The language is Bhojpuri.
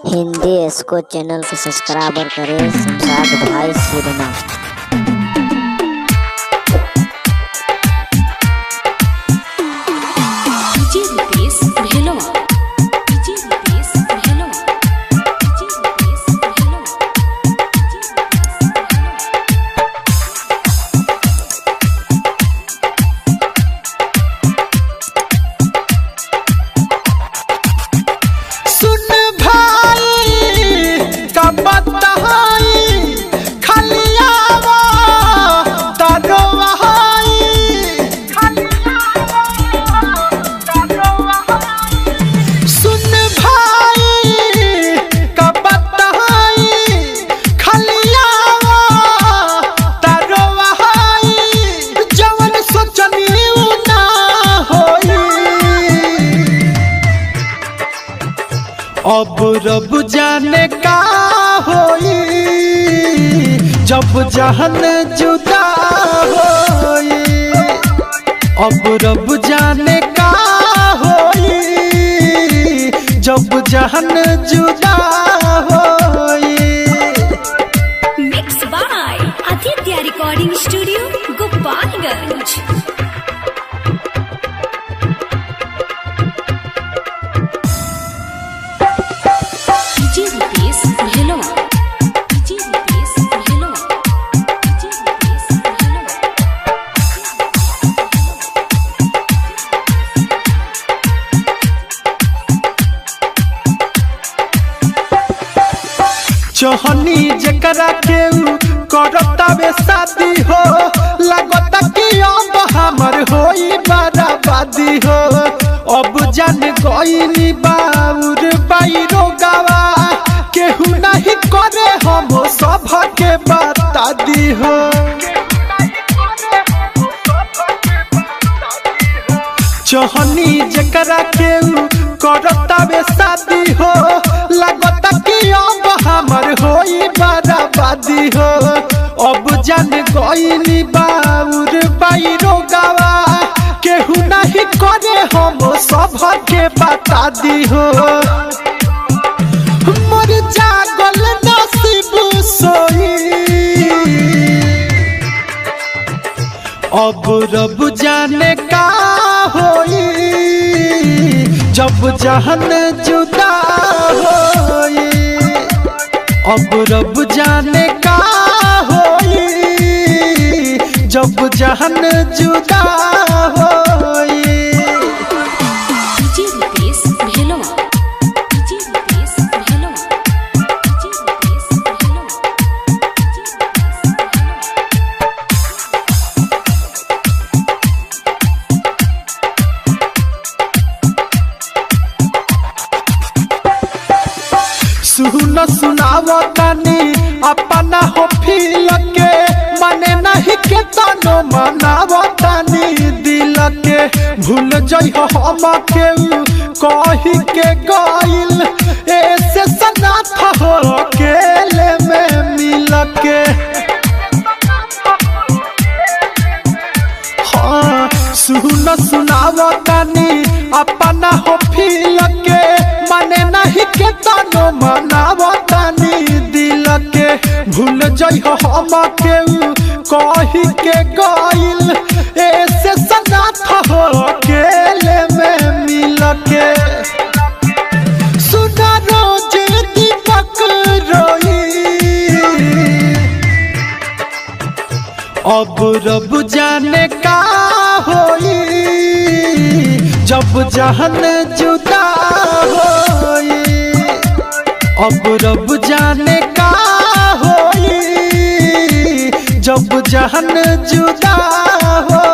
हिंदी इसको चैनल को सब्सक्राइब करें। शमशाद भाई सिरना। अब रब जाने का होई जब जहन जुदा होई। अब रब जाने का होई जब जहन जुदा होई। Mix by Aditya recording studio Gopalganj. चोहनी जकरा के करता बे शादी हो, लगता कि अब हमर होई बर्बादी हो। अब जान गईनी बाउर बाईरो गवा केहू नहीं करे, हम सब के बता दी हो। चोहनी जकरा के करता बे शादी हो, लगता कि अब हमर होई बर्बादी हो। अब जान गईनी बाउर बाईरो गवा केहू नहीं करे, हम सब के बता दी हो। मोर जागल नसीब सोई अब रब जाने का होई जब जहन जुदा होई। अब रब जाने का होई जब जहन जुदा होई। सुन सुनावो तनी अपना हो फील के, मने नहीं के तनो मनावो तनी दिल के। भूल जइहो हम के कही के गइल, ऐसे सनाथ हो अकेले में मिल के। हाँ सुन सुनावो तनी अपना हो फील के, मने नहीं के तनो मनावो तनी दिल के। भूल जइहो हम के कही के गइल, ऐसे सनाथ हो अकेले में मिल के। सुना रोज दीपक रोई अब रब जाने का होई जब जहन जुदा होई। अब रब जाने का होई जब जहन जुदा हो।